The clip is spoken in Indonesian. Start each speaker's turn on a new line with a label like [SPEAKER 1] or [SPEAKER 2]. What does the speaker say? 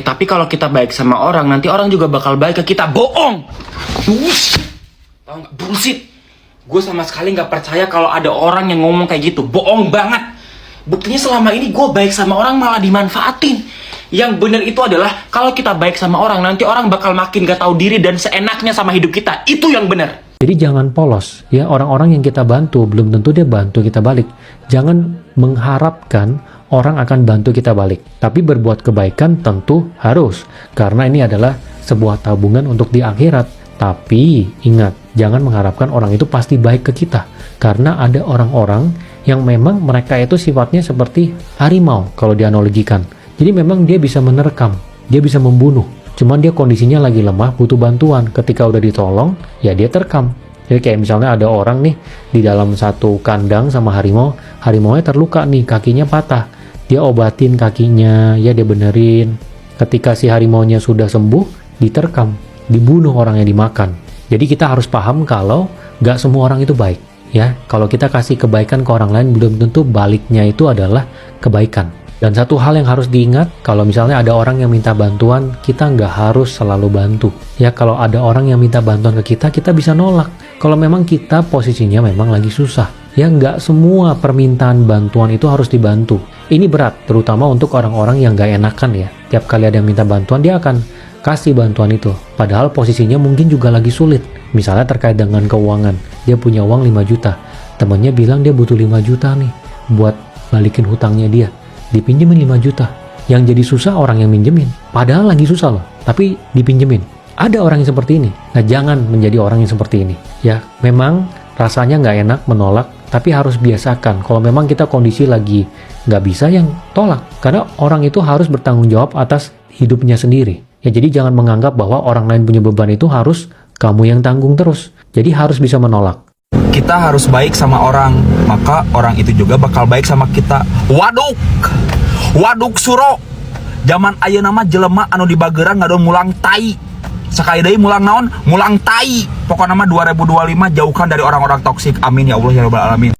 [SPEAKER 1] Tapi kalau kita baik sama orang, nanti orang juga bakal baik ke kita. Bohong. Tahu nggak? Bullshit. Gue sama sekali nggak percaya kalau ada orang yang ngomong kayak gitu. Bohong banget. Buktinya selama ini gue baik sama orang malah dimanfaatin. Yang benar itu adalah kalau kita baik sama orang, nanti orang bakal makin gak tahu diri dan seenaknya sama hidup kita. Itu yang benar.
[SPEAKER 2] Jadi jangan polos ya, orang-orang yang kita bantu belum tentu dia bantu kita balik. Jangan mengharapkan orang akan bantu kita balik. Tapi berbuat kebaikan tentu harus, karena ini adalah sebuah tabungan untuk di akhirat. Tapi ingat, jangan mengharapkan orang itu pasti baik ke kita. Karena ada orang-orang yang memang mereka itu sifatnya seperti harimau kalau dianalogikan. Jadi memang dia bisa menerkam, dia bisa membunuh. Cuman dia kondisinya lagi lemah, butuh bantuan. Ketika udah ditolong, ya dia terkam. Jadi kayak misalnya ada orang nih di dalam satu kandang sama harimau, harimaunya terluka nih, kakinya patah. Dia obatin kakinya, ya dia benerin. Ketika si harimaunya sudah sembuh, diterkam, dibunuh orang yang dimakan. Jadi kita harus paham kalau gak semua orang itu baik. Ya, kalau kita kasih kebaikan ke orang lain, belum tentu baliknya itu adalah kebaikan. Dan satu hal yang harus diingat, kalau misalnya ada orang yang minta bantuan, kita nggak harus selalu bantu. Ya, kalau ada orang yang minta bantuan ke kita, kita bisa nolak. Kalau memang kita posisinya memang lagi susah. Ya, nggak semua permintaan bantuan itu harus dibantu. Ini berat, terutama untuk orang-orang yang nggak enakan ya. Tiap kali ada yang minta bantuan, dia akan kasih bantuan itu. Padahal posisinya mungkin juga lagi sulit. Misalnya terkait dengan keuangan. Dia punya uang 5 juta. Temannya bilang dia butuh 5 juta nih buat balikin hutangnya dia. Dipinjemin 5 juta. Yang jadi susah orang yang minjemin. Padahal lagi susah loh, tapi dipinjemin. Ada orang yang seperti ini. Nah, jangan menjadi orang yang seperti ini. Ya, memang rasanya nggak enak menolak, tapi harus biasakan. Kalau memang kita kondisi lagi nggak bisa, yang tolak. Karena orang itu harus bertanggung jawab atas hidupnya sendiri. Ya, jadi jangan menganggap bahwa orang lain punya beban itu harus kamu yang tanggung terus. Jadi harus bisa menolak.
[SPEAKER 3] Kita harus baik sama orang, maka orang itu juga bakal baik sama kita. Waduk suro. Zaman ayeuna mah jelema anu di bageran ngadon mulang tai. Sakali deui mulang naon? Mulang tai. Pokoknya mah 2025 jauhkan dari orang-orang toksik. Amin ya Allah ya rabbal alamin.